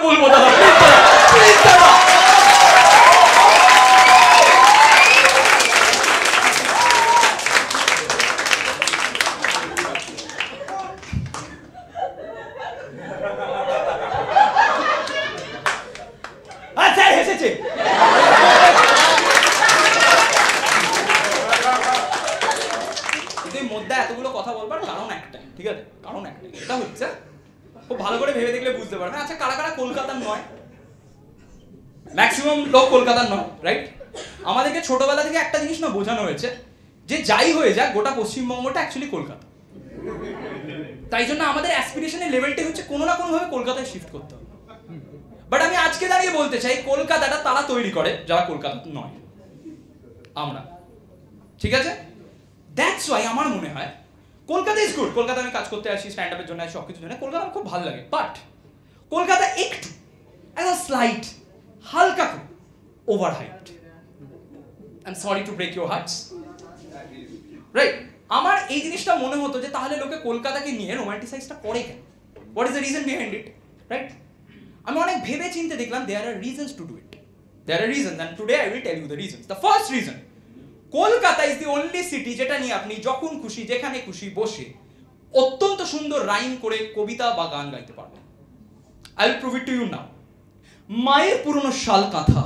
করে বলবো দাদা, প্লিজ দাদা। আচ্ছা এসেছে। মধ্যে এতগুলো কথা বলবার কারণ একটাই, ঠিক আছে? কারণ একটাই, এটা হচ্ছে খুব ভালো করে ভেবে দেখলে বুঝতে পারবে। আচ্ছা কারা কারা কলকাতার নয়? ম্যাক্সিমাম লোক কলকাতার নয়, রাইট? আমাদেরকে ছোটবেলা থেকে একটা জিনিস না বোঝানো হয়েছে যে যাই হয়ে যাক গোটা পশ্চিমবঙ্গটা অ্যাকচুয়ালি কলকাতা। তাই জন্য আমাদের অ্যাসপিরেশনের লেভেলটা হচ্ছে কোনো না কোনো ভাবে কলকাতায় শিফট করতে হবে। বাট আমি আজকে দাঁড়িয়ে বলতে চাই কলকাতাটা তারা তৈরি করে যারা কলকাতা নয়, আমরা, ঠিক আছে? দ্যাটস ওয়াই আমার মনে হয় কলকাতা ইজ গুড। কলকাতা আমি কাজ করতে আসি, স্ট্যান্ড আপের জন্য আসি, সব কিছুর জন্য কলকাতা আমার খুব ভালো লাগে। বাট কলকাতা একটু স্লাইট হালকা করে over hyped. I am sorry to break your hearts, right? আমার এই জিনিসটা মনে হতো যে তাহলে লোকে কলকাতাকে নিয়ে রোমান্টিসাইজটা করে কেন? What is the reason behind it, right? আমি অনেক ভেবে চিন্তে দেখলাম there are reasons to do it. There are reasons and today I will tell you the reasons. The first reason, Kolkata is the only city যেটা নিয়ে আপনি যখন খুশি যেখানে খুশি বসে অত্যন্ত সুন্দর রাইম করে কবিতা বা গান গাইতে পারবেন। I will prove it to you now. মায়ের পুরনো শাল কাঁথা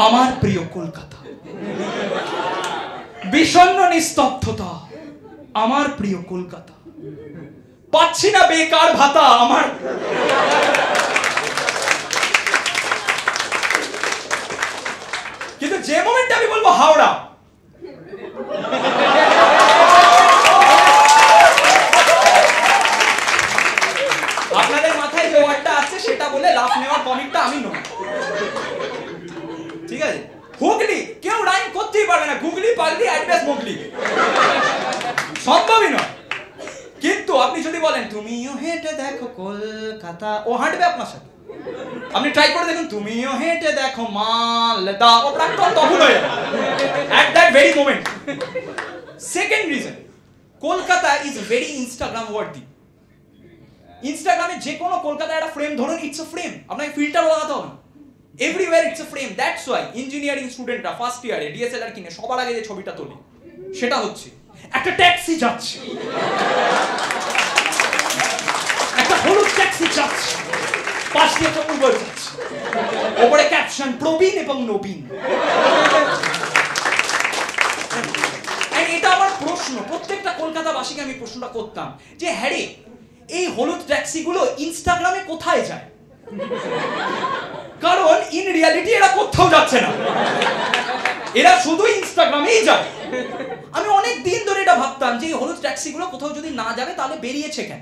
আমার প্রিয় কলকাতা, বিষণ্ণ নিস্তব্ধতা আমার প্রিয় কলকাতা, পাচ্ছি না বেকার ভাতা আমার। কিন্তু যে মোমেন্টে আমি বলবো হাওড়া, আপনাদের মাথায় যে ওয়ার্ডটা আছে সেটা বলে লাফ নেওয়ার কমিকটা আমি নই, ঠিক আছে? হুগলি কেউ রাইম করতেই পারবে না, গুগলি পাগলি অ্যাড্রেস মুগলি, সম্ভবই নয়। কিন্তু আপনি যদি বলেন তুমিও হেঁটে দেখো কলকাতা, ও হাঁটবে আপনার সাথে। আপনি ট্রাই করে দেখুন তুমিও হেঁটে দেখো মালদা, ও প্রাক্তন তখন হয়ে যাবে at that very moment. Second reason, Kolkata is very Instagram worthy. ইনস্টাগ্রামে যে কোনো কলকাতায় একটা ফ্রেম ধরুন, ইটস আ ফ্রেম, আপনাকে ফিল্টার লাগাতে হবে না, everywhere it's a frame. That's why engineering স্টুডেন্টরা ফার্স্ট ইয়ারে ডিএসএলআর কিনে সবার আগে যে ছবিটা তোলে সেটা হচ্ছে একটা ট্যাক্সি যাচ্ছে, একটা হলুদ ট্যাক্সি যাচ্ছে, পাশ দিয়ে চমুক যাচ্ছে, ওপরে ক্যাপশন প্রবীণ এবং নবীন। এটা আমার প্রশ্ন, প্রত্যেকটা কলকাতাবাসীকে আমি প্রশ্নটা করতাম যে হ্যাঁ রে, এই হলুদ ট্যাক্সিগুলো ইনস্টাগ্রামে কোথায় যায়? কারণ ইন রিয়ালিটি এরা কোথাও যাচ্ছে না, এরা শুধু ইনস্টাগ্রামেই যায়। আমি অনেক দিন ধরে এটা ভাবতাম যে এই হলুদ ট্যাক্সিগুলো কোথাও যদি না যাবে তাহলে বেরিয়েছে কেন?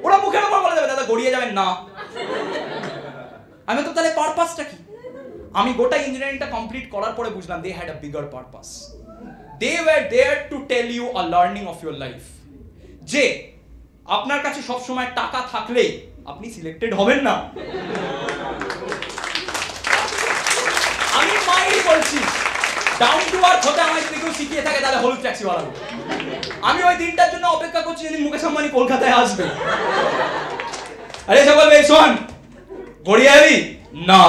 ওরা মুখের উপর বলে যাবে দাদা গড়িয়ে যাবেন না। আমি তো তাহলে পারপাসটা কি? আমি গোটা ইঞ্জিনিয়ারিংটা কমপ্লিট করার পরে বুঝলাম they had a bigger purpose. They were there to tell you a learning of your life, যে আপনার কাছে সব সময় টাকা থাকলেই আপনি সিলেক্টেড হবেন না। আমি মাইন্ড বলছি ডাউন টু আর্থ হতে আমার যদি কেউ শিখিয়ে থাকে তাহলে হলুদ ট্যাক্সি ওয়ালা। আমি ওই দিনটার জন্য অপেক্ষা করছি যেদিন মুকেশ আম্বানি কলকাতায় আসবে। আরে সে বলবে শোন গড়িয়া যাবি না,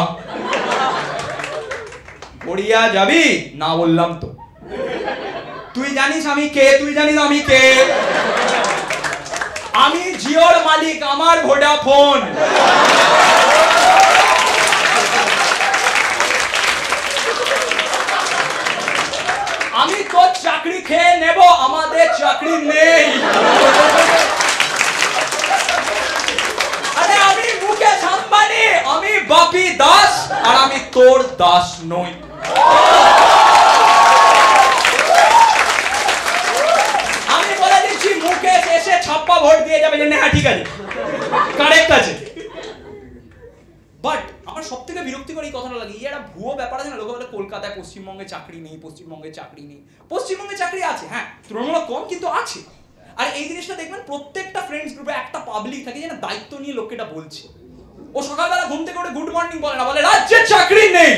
গড়িয়া যাবি না বললাম তো। তুই জানিস আমি কে? তুই জানিস আমি কে? আমি জিওর মালিক, আমার ভোডাফোন। আমি তোর চাকরি খেয়ে নেব, আমাদের চাকরি নেই। আরে আমি মুকেশ আম্বানি, আমি বাপি দাস, আর আমি তোর দাস নই। আমি বলে দিচ্ছি মুকেশ এসে ছাপ্পা ভোট দিয়ে যাবে যে হ্যাঁ ঠিক আছে, কারেক্ট আছে। বাট আমার সব থেকে বিরক্তিকর এই কথাটা লাগে, এই একটা ভুয়ো ব্যাপার আছে না, লোক বলে কলকাতায় পশ্চিমবঙ্গে চাকরি নেই, পশ্চিমবঙ্গে চাকরি নেই। পশ্চিমবঙ্গে চাকরি আছে, হ্যাঁ তুলনামূলক কম কিন্তু আছে। আর এই জিনিসটা দেখবেন প্রত্যেকটা ফ্রেন্ডস গ্রুপে একটা পাবলিক থাকে যে না দায়িত্ব নিয়ে লোককে এটা বলছে। ও সকালবেলা ঘুম থেকে উঠে গুড মর্নিং বলে না, বলে রাজ্যে চাকরি নেই,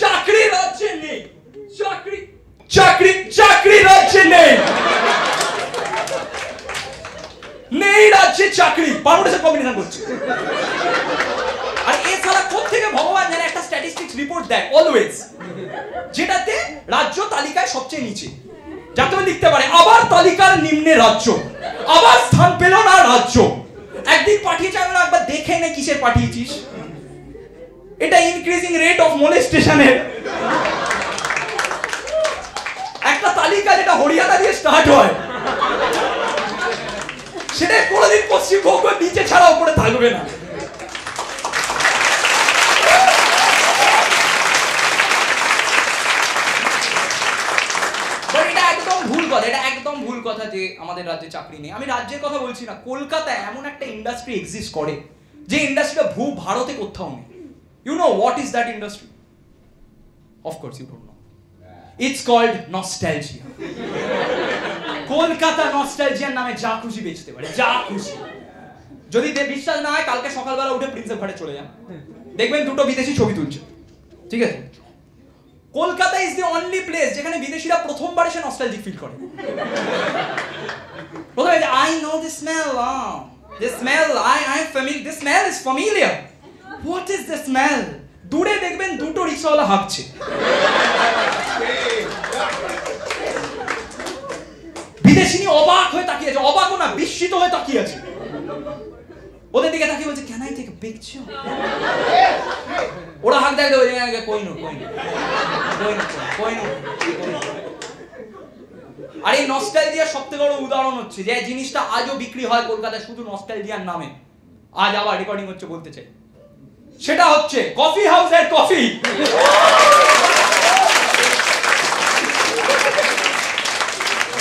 চাকরি রাজ্যে নেই, চাকরি চাকরি চাকরি রাজ্যে নেই, নেই রাজ্যে চাকরি, পারমিটেশন কম্বিনেশন করছে। আর এছাড়া কোত্থেকে ভগবান জানে একটা স্ট্যাটিস্টিক্স রিপোর্ট দেয় অলওয়েজ, যেটাতে রাজ্য তালিকায় সবচেয়ে নিচে, যাতে লিখতে পারে আবার তালিকার নিম্নে রাজ্য, আবার স্থান পেল না রাজ্য। একদিন পাঠিয়েছে, আমি একবার দেখে নে কিসের পাঠিয়েছিস। এটা ইনক্রিজিং রেট অফ মোলেস্টেশনের একটা তালিকা, যেটা হরিয়ানা দিয়ে স্টার্ট হয়, সেটা কোনোদিন পশ্চিমবঙ্গের নিচে ছাড়া উপরে থাকবে না। এটা একদম ভুল কথা, এটা একদম ভুল কথা যে আমাদের রাজ্যে চাকরি নেই। আমি রাজ্যের কথা বলছি না, কলকাতায় এমন একটা ইন্ডাস্ট্রি এক্সিস্ট করে যে ইন্ডাস্ট্রিটা ভারতে কোথাও নেই। You know what is that industry? Of course you don't know. It's called nostalgia. Kolkata নস্টালজিয়ার নামে যা খুশি বেচতে পারে, যা খুশি। যদি বিশ্বাস না হয়, কালকে সকালবেলা উঠে প্রিন্সেপ ঘাটে চলে যান, দেখবেন দুটো বিদেশি ছবি তুলছে, ঠিক আছে? Kolkata is the only place যেখানে বিদেশিরা প্রথমবার এসে নস্টালজিক ফিল করে। প্রথমে I know the smell, the smell, I'm familiar, the smell is familiar. What is the smell? দূরে দেখবেন দুটো রিক্সাওয়ালা হাঁকছে, বিদেশিনী অবাক হয়ে তাকিয়ে আছে, অবাকও না বিস্মিত হয়ে তাকিয়ে আছে, ওদের দিকে তাকিয়ে বলছে can I take a picture? ওরা হাঁক দেখতে বলছে কইনো কইনো কইনো কইনো। আর এই নস্টালজিয়ার সবথেকে বড় উদাহরণ হচ্ছে যে জিনিসটা আজও বিক্রি হয় কলকাতায় শুধু নস্টালজিয়ার নামে, আজ আবার রেকর্ডিং হচ্ছে বলতে চাই, সেটা হচ্ছে কফি হাউসের কফি।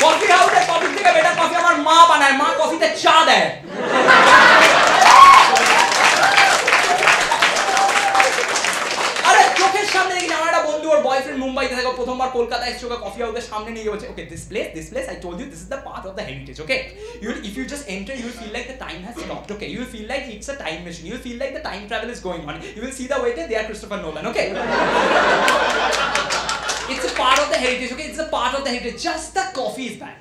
কফি হাউসের কফি থেকে বেটার কফি আমার মা বানায়, মা কফিতে চা দেয়। আরে চোখের সামনে দেখি আমার একটা বন্ধু, ওর বয়ফ্রেন্ড মুম্বাইতে থাকে, প্রথমবার কলকাতা এসে ওকে কফি হাউসের সামনে নিয়ে বলছে ওকে this place I told you this is the part of the heritage, okay? If you just enter, you will feel like the time has stopped, okay? You will feel like it's a time machine, you will feel like the time travel is going on, you will see the waiter, they are Christopher Nolan, okay? It's a part of the heritage, okay? It's a part of the heritage, just the coffee is bad.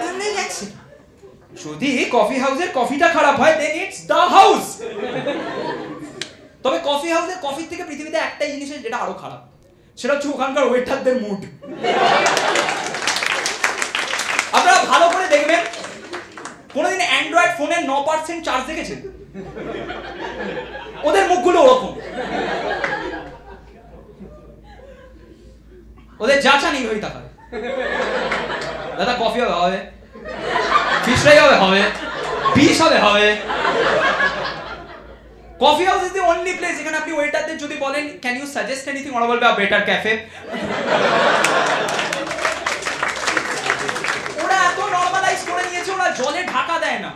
I'm relaxing. যদি coffee হাউসের কফিটা খারাপ হয় then it's the house. তবে coffee হাউসের কফির থেকে পৃথিবীতে একটাই জিনিস আছে যেটা আরো খারাপ, সেটা হচ্ছে ওখানকার ওয়েটারদের মুড। আপনারা ভালো করে দেখবেন, কোনোদিন অ্যান্ড্রয়েড ফোনের 9% চার্জ দেখেছেন? ওদের মুখগুলো ওরকম, ওদের যা চা নেই ওই টাকায়। দাদা কফি হবে, হবে ফিশ ফ্রাই হবে, হবে বিষ হবে, হবে। Coffee house is the only place যেখানে আপনি ওয়েটারদের যদি বলেন ক্যান ইউ সাজেস্ট এনিথিং, ওরা বলবে আ বেটার ক্যাফে। ওরা এত নরমালাইজ করে নিয়েছে, ওরা জলে ঢাকা দেয় না,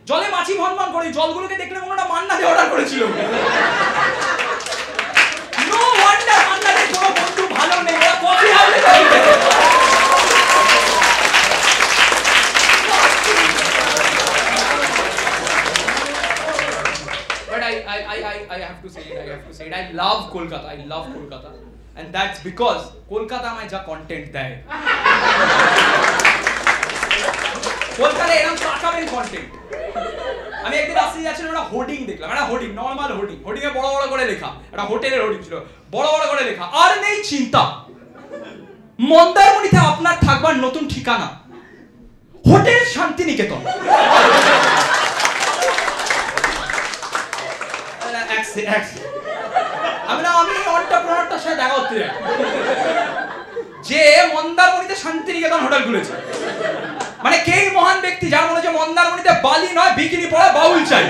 জলে মাছি ভনভন করে, জলগুলোকে দেখলে মনে হয় মান্না দিয়ে অর্ডার করেছিল। নো ওয়ান্ডার মান্নাদের কোনো বন্ধু ভালো নেই, ওরা কফি হাউসে যাবে। I have to say it. I love Kolkata, and that's because Kolkata my ja content দেয়। কলকাতায় এরকম টাকাবেন কন্টেন্ট। আমি একদিন রাস্তায় যাচ্ছিলাম, একটা হোর্ডিং দেখলাম, একটা হোর্ডিং, নরমাল হোর্ডিং, হোর্ডিংয়ে বড় বড় করে লেখা, একটা হোটেলের হোর্ডিং ছিল, বড় বড় করে লেখা আর নেই চিন্তা, মন্দারমণিতে আপনার থাকবার নতুন ঠিকানা হোটেল শান্তিনিকেতন। আমি এন্টারপ্রেনারটার সাথে দেখা করতে যাই যে মন্দারমণিতে শান্তিনিকেতন হোটেল খুলেছে, মানে কে মহান ব্যক্তি যার মনে হচ্ছে মন্দারমণিতে বালি নয় বিকিনি পরা বাউল চাই।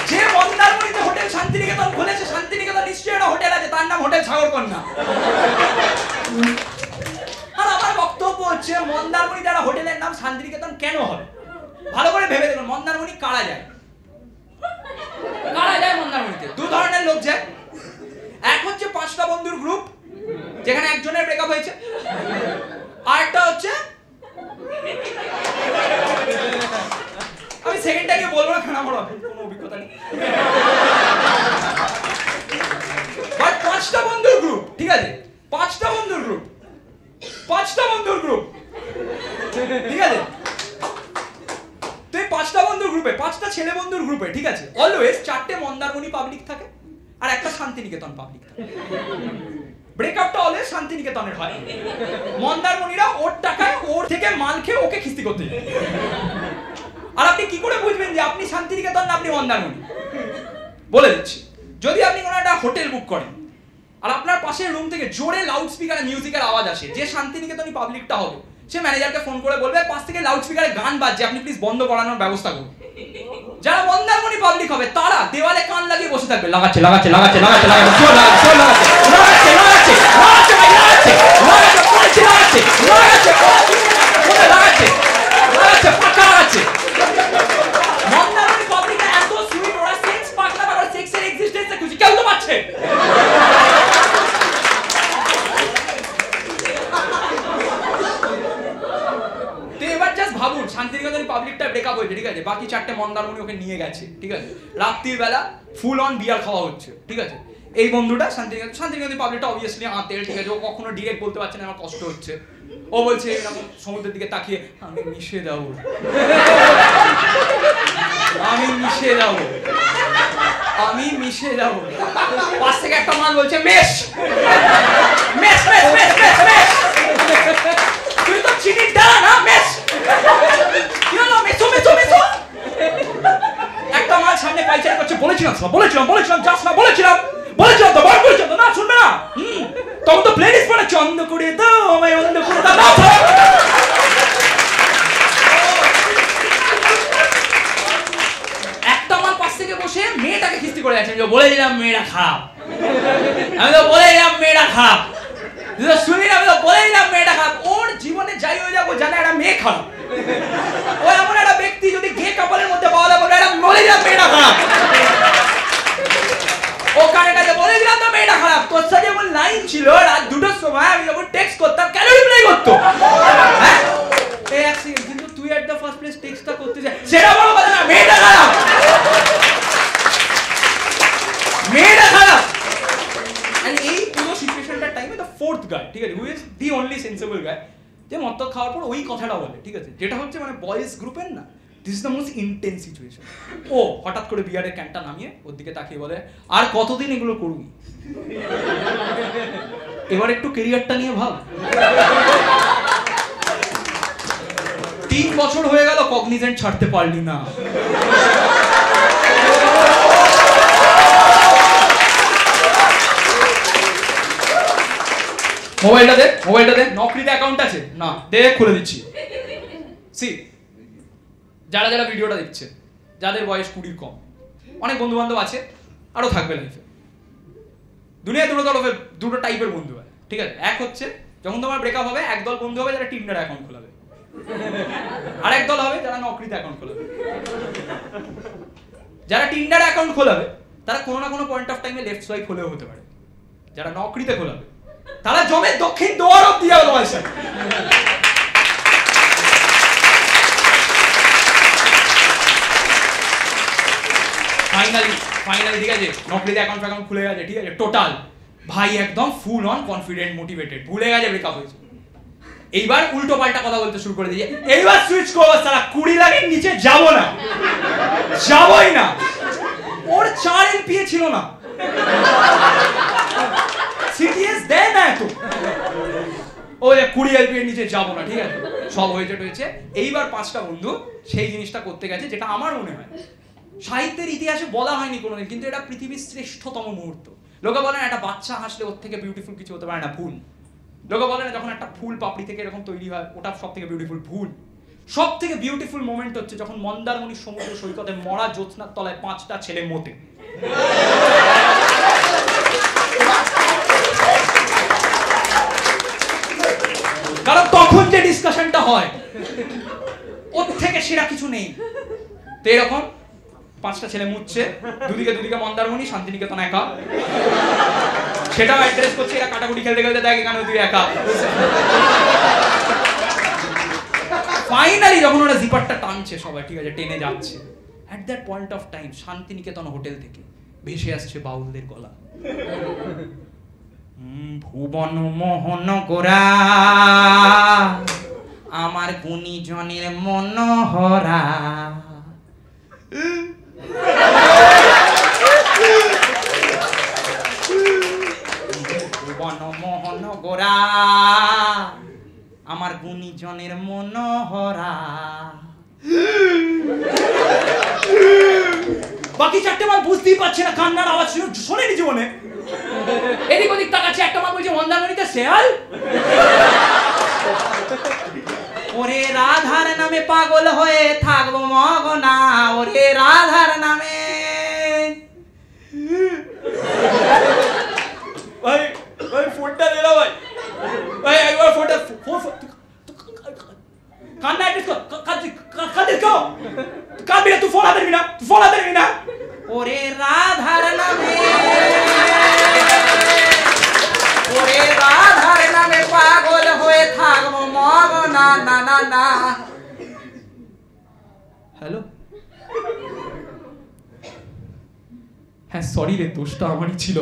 যে মন্দারমণিতে হোটেল শান্তিনিকেতন খুলেছে, শান্তিনিকেতন নিশ্চয়ই একটা হোটেল আছে, তার নাম হোটেল সাগরকন্যা। আর আমার বক্তব্য হচ্ছে মন্দারমণিতে একটা হোটেলের নাম শান্তিনিকেতন কেন হবে? ভালো করে ভেবে দেখুন, মন্দারমণি কারা যায়? কারা যায় মন্দারমণিতে? দু ধরনের লোক যায়। এক হচ্ছে 5টা বন্ধুর গ্রুপ যেখানে একজনের ব্রেকআপ হয়েছে, আর একটা হচ্ছে, আমি সেকেন্ডটা নিয়ে বলবো না কারণ আমার কোনো অভিজ্ঞতা নেই, বাট 5টা বন্ধুর গ্রুপ, ঠিক আছে? 5টা বন্ধুর গ্রুপ ছেলে বন্ধুর গ্রুপে, ঠিক আছে, অলওয়েজ 4টে মন্দারমণি পাবলিক থাকে আর একটা শান্তিনিকেতন পাবলিক থাকে। ব্রেকআপটা অলওয়েজ শান্তিনিকেতনের হয়। মন্দারমণিরা ওর টাকায় ওর থেকে মাল খেয়ে ওকে খিস্তি করতে যায়। আর আপনি কি করে বুঝবেন যে আপনি শান্তিনিকেতন না আপনি মন্দারমণি? বলে দিচ্ছি, যদি আপনি কোনো একটা হোটেল বুক করেন আর আপনার পাশের রুম থেকে জোরে লাউড স্পিকারে মিউজিকের আওয়াজ আসে, যে শান্তিনিকেতনই পাবলিকটা হবে সে ম্যানেজারকে ফোন করে বলবে পাশ থেকে লাউড স্পিকারে গান বাজছে, আপনি প্লিজ বন্ধ করানোর ব্যবস্থা করুন। যারা মন্দারমণি পাবলিক হবে তারা দেওয়ালে কান লাগিয়ে বসে থাকবে, লাগাচ্ছে লাগাচ্ছে লাগাচ্ছে লাগাচ্ছে লাগাচ্ছে লাগাচ্ছে লাগাচ্ছে লাগাচ্ছে লাগাচ্ছে লাগাচ্ছে পাকা লাগাচ্ছে। মন্দারমণি পাবলিকটা এত সুইট, ওরা সেক্স পাগলা বা সেক্সের এক্সিস্টেন্সে খুশি, কেউ তো পাচ্ছে। ভাবুন, শান্তিনিকেতন পাবলিকটা ব্রেকআপ হয়েছে, ঠিক আছে, বাকি 4টে মন্দারমণি ওকে নিয়ে গেছে, ঠিক আছে, রাত্রির বেলা ফুল অন বিয়ার খাওয়া হচ্ছে, ঠিক আছে। এই বন্ধুটা শান্তিনিকেতন পাবলিকটা অবভিয়াসলি আঁতেল, ঠিক আছে, ও কখনো ডিরেক্ট বলতে পারছে না আমার কষ্ট হচ্ছে। ও বলছে এরকম সমুদ্রের দিকে তাকিয়ে, আমি মিশে যাবো, আমি মিশে যাবো, আমি মিশে যাবো। পাশ থেকে একটা মাল বলছে mesh mesh mesh mesh mesh mesh, তুই তো চিনির ডালা না, মেশ কি হলো, মেশো মেশো মেশো। একটা মাল সামনে পাইচারি করছে, বলেছিলাম বলেছিলাম বলেছিলাম যাস না, বলেছিলাম বলেছিলাম তো, বার করেছিলাম তো, না শুনবে না, তখন তো প্লেলিস্ট বানাচ্ছি, অন্ধ করে দাও আমায় অন্ধ করে দাও। একটা মাল পাশ থেকে বসে মেয়েটাকে খিস্তি করে যাচ্ছে, বলে দিলাম মেয়েরা খারাপ, আমি তো বলে দিলাম মেয়েরা খারাপ, শুনি না, আমি তো বলে দিলাম মেয়েটা খারাপ। ওর জীবনে যাই হয়ে যাবো জানে একটা মেয়ে খারাপ। ও এমন একটা ব্যক্তি যদি গে কাপলের মধ্যে পাওয়া যাবে, এটা বলে দিলাম মেয়েটা খারাপ, ও কানেটাকে বলে দিলাম তো মেয়েটা খারাপ। তোর সাথে যেমন লাইন ছিল রাত 2টার সময়, আমি যখন টেক্সট করতাম কেন রিপ্লাই করতো, হ্যাঁ এই এক সেকেন্ড, কিন্তু তুই এট দ্য ফার্স্ট প্লেস টেক্সটটা করতে যা, সেটা বড় কথা না, মেয়েটা খারাপ, মেয়েটা খারাপ। এই পুরো সিচুয়েশনটার টাইমে দ্য ফোর্থ গাই, ঠিক আছে, who is the only sensible guy, যে মদ খাওয়ার পর ওই কথাটা বলে, ঠিক আছে, যেটা হচ্ছে মানে বয়েজ গ্রুপের না, this is the most intense situation. ও হঠাৎ করে বিয়ারের ক্যানটা নামিয়ে ওর দিকে তাকিয়ে বলে, আর কতদিন এগুলো করবি, এবার একটু কেরিয়ারটা নিয়ে ভাব। 3 বছর হয়ে গেল কগনিজেন্ট ছাড়তে পারলি না। মোবাইলটা দে, মোবাইলটা দে, নকরিতে অ্যাকাউন্ট আছে না, দে খুলে দিচ্ছি। সি, যারা যারা ভিডিওটা দেখছে, যাদের বয়স 20 কম, অনেক বন্ধু বান্ধব আছে, আরো থাকবে লাইফে। দুনিয়ায় দুটো টাইপের বন্ধু হয়, ঠিক আছে। এক হচ্ছে যখন তোমার ব্রেকআপ হবে, একদল বন্ধু হবে যারা টিন্ডার অ্যাকাউন্ট খোলাবে, আর একদল হবে যারা নকরিতে অ্যাকাউন্ট খোলাবে। যারা টিন্ডার অ্যাকাউন্ট খোলাবে তারা কোনো না কোনো পয়েন্ট অফ টাইমে লেফট সোয়াইপ হলেও হতে পারে। যারা নকরিতে খোলাবে তারা জমের দক্ষিণ দোয়ার অব্দি যাবে তোমার সাথে। ফাইনালি ঠিক আছে, নকরিতে অ্যাকাউন্ট খুলে গেছে, ঠিক আছে, টোটাল ভাই একদম ফুল অন কনফিডেন্ট মোটিভেটেড, ভুলে গেছে ব্রেকআপ হয়েছে। এইবার উল্টো পাল্টা কথা বলতে শুরু করে দিয়েছে, এইবার সুইচ করবো, সারা 20 লাখের নিচে যাবো না, যাবোই না। ওর 4 LPA ছিল না, সিটিএস দেয় না এত, ও 20 LPA নিচে যাবো না, ঠিক আছে, সব হয়েছে। এইবার 5টা বন্ধু সেই জিনিসটা করতে গেছে, যেটা আমার মনে হয় সাহিত্যের ইতিহাসে বলা হয়নি কোনোদিন, কিন্তু এটা পৃথিবীর শ্রেষ্ঠতম মুহূর্ত। লোকে বলে না একটা বাচ্চা হাসলে ওর থেকে বিউটিফুল কিছু হতে পারে না, ভুল। লোকে বলে না যখন একটা ফুল পাপড়ি থেকে এরকম তৈরি হয় ওটা সব থেকে বিউটিফুল, ভুল। সব থেকে বিউটিফুল মোমেন্ট হচ্ছে যখন মন্দারমণির সমুদ্র সৈকতে মরা জ্যোৎস্নার তলায় 5টা ছেলে মতে। কারণ তখন যে ডিসকাশনটা হয় ওর থেকে সেরা কিছু নেই। তো এরকম 5টা ছেলে মুচ্ছে, দুদিকে মন্দারমণি, শান্তিনিকেতন একা, সেটাও অ্যাড্রেস করছে, এরা কাটাকুটি খেলতে খেলতে দেখ এখানে তুই একা। ফাইনালি যখন ওরা জিপারটা টানছে সবাই, ঠিক আছে, টেনে যাচ্ছে, at that point of time Santiniketan hotel থেকে ভেসে আসছে বাউলদের গলা। ভুবন মোহন গোরা আমার গুণীজনের মনোহরা, বনমোহন গোরা আমার গুণীজনের মনোহরা। বাকি চারটে মাল বুঝতেই পারছে না, কান্নার আওয়াজ শোনেনি জীবনে। এদিক ওদিক তাকাচ্ছে, একটা মাল বলছে মন্দারমণিতে শেয়াল। ওরে রাধার নামে পাগল হয়ে থাকবো মগনা, ওরে রাধার নামে। ভাই ভাই ফোনটা দে না ভাই, ভাই একবার ফোনটা কান্না অ্যাড্রেস কাদের কো কাদের তুই ফোন হাতে নিবি না, তুই ফোন হাতে নিবি না। ওরে রাধার নামে, ওরে রাধার নামে পাগল হয়ে থাকবো মগনা না না না। হ্যালো, হ্যাঁ সরি রে, দোষটা আমারই ছিল।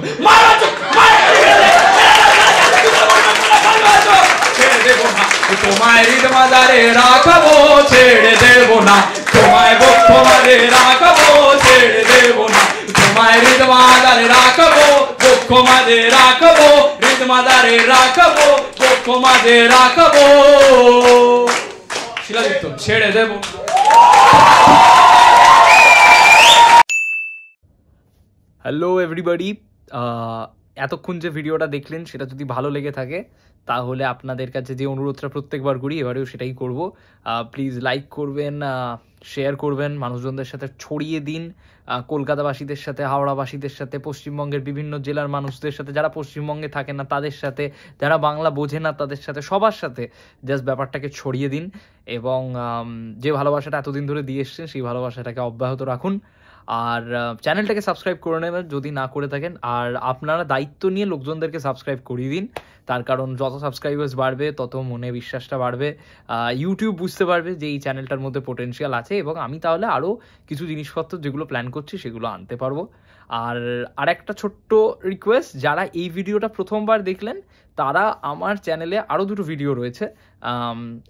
ছেড়ে দেবো না তোমায় হৃদ মাজারে রাখবো, ছেড়ে দেবো না তোমায় বক্ষ মাঝে রাখবো, ছেড়ে দেবো না তোমায় হৃদ মাজারে রাখবো, বক্ষ মাঝে রাখবো, হৃদ মাজারে রাখবো, বক্ষ মাঝে রাখবো। শিলাযুক্ত ছেড়ে দেবো। হ্যালো এভরিবডি, এতক্ষণ যে ভিডিওটা দেখলেন সেটা যদি ভালো লেগে থাকে তাহলে আপনাদের কাছে যে অনুরোধটা প্রত্যেকবার করি এবারেও সেটাই করব। প্লিজ লাইক করবেন, শেয়ার করবেন, মানুষজনদের সাথে ছড়িয়ে দিন, কলকাতাবাসীদের সাথে, হাওড়াবাসীদের সাথে, পশ্চিমবঙ্গের বিভিন্ন জেলার মানুষদের সাথে, যারা পশ্চিমবঙ্গে থাকে না তাদের সাথে, যারা বাংলা বোঝে না তাদের সাথে, সবার সাথে জাস্ট ব্যাপারটাকে ছড়িয়ে দিন এবং যে ভালোবাসাটা এতদিন ধরে দিয়ে এসছেন সেই ভালোবাসাটাকে অব্যাহত রাখুন। আর চ্যানেলটাকে সাবস্ক্রাইব করে নেবেন যদি না করে থাকেন, আর আপনারা দায়িত্ব নিয়ে লোকজনদেরকে সাবস্ক্রাইব করিয়ে দিন। তার কারণ যত সাবস্ক্রাইবার্স বাড়বে তত মনে বিশ্বাসটা বাড়বে, ইউটিউব বুঝতে পারবে যে এই চ্যানেলটার মধ্যে পোটেনশিয়াল আছে এবং আমি তাহলে আরও কিছু জিনিসপত্র যেগুলো প্ল্যান করছি সেগুলো আনতে পারবো। আর একটা ছোট্ট রিকোয়েস্ট, যারা এই ভিডিওটা প্রথমবার দেখলেন তারা আমার চ্যানেলে আরও দুটো ভিডিও রয়েছে,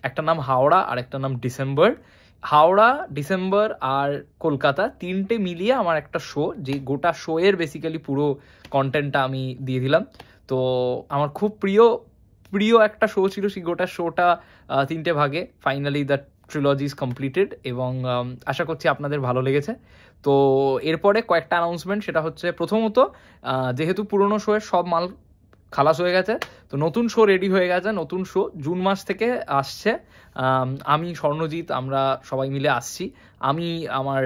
একটা নাম হাওড়া আর একটা নাম ডিসেম্বর। হাওড়া, ডিসেম্বর আর কলকাতা তিনটে মিলিয়ে আমার একটা শো, যে গোটা শোয়ের বেসিক্যালি পুরো কন্টেন্টটা আমি দিয়ে দিলাম। তো আমার খুব প্রিয় একটা শো ছিল, সেই গোটা শোটা তিনটে ভাগে। Finally the trilogy is completed এবং আশা করছি আপনাদের ভালো লেগেছে। তো এরপরে কয়েকটা অ্যানাউন্সমেন্ট, সেটা হচ্ছে প্রথমত যেহেতু পুরোনো শোয়ের সব মাল খালাস হয়ে গেছে, তো নতুন শো রেডি হয়ে গেছে। নতুন শো জুন মাস থেকে আসছে। আমি স্বর্ণজিৎ আমরা সবাই মিলে আসছি। আমি আমার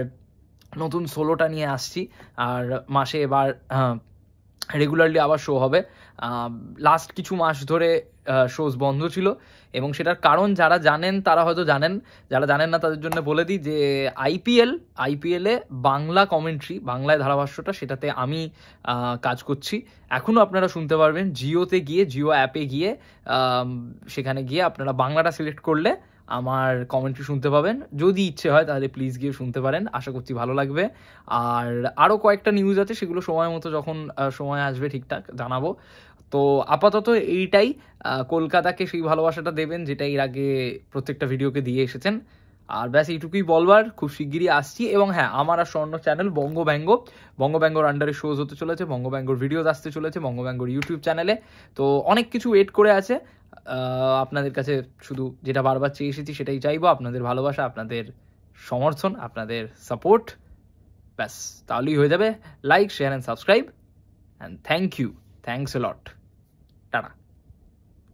নতুন সোলোটা নিয়ে আসছি আর মাসে এবার রেগুলারলি আবার শো হবে। লাস্ট কিছু মাস ধরে শোজ বন্ধ ছিল এবং সেটার কারণ যারা জানেন তারা হয়তো জানেন, যারা জানেন না তাদের জন্য বলে দিই যে আইপিএলে বাংলা কমেন্ট্রি, বাংলায় ধারাভাষ্যটা, সেটাতে আমি কাজ করছি। এখনও আপনারা শুনতে পারবেন জিওতে গিয়ে, জিও অ্যাপে গিয়ে, সেখানে গিয়ে আপনারা বাংলাটা সিলেক্ট করলে আমার কমেন্ট্রি শুনতে পাবেন। যদি ইচ্ছে হয় তাহলে প্লিজ গিয়ে শুনতে পারেন, আশা করছি ভালো লাগবে। আর আরও কয়েকটা নিউজ আছে, সেগুলো সময় মতো যখন সময় আসবে ঠিকঠাক জানাবো। তো আপাতত এইটাই, কলকাতাকে সেই ভালোবাসাটা দেবেন যেটা এর আগে প্রত্যেকটা ভিডিওকে দিয়ে এসেছেন। আর ব্যাস এইটুকুই বলবার, খুব শিগগিরই আসছি। এবং হ্যাঁ, আমার আর স্বর্ণ চ্যানেল বঙ্গব্যঙ্গর আন্ডারে শোজ হতে চলেছে, বঙ্গব্যঙ্গর ভিডিওজ আসতে চলেছে বঙ্গব্যঙ্গর ইউটিউব চ্যানেলে। তো অনেক কিছু ওয়েট করে আছে। আপনাদের কাছে শুধু যেটা বারবার চেয়ে এসেছি সেটাই চাইবো, আপনাদের ভালোবাসা, আপনাদের সমর্থন, আপনাদের সাপোর্ট। ব্যাস তাহলেই হয়ে যাবে। Like, share and subscribe, and thanks a lot. Tata.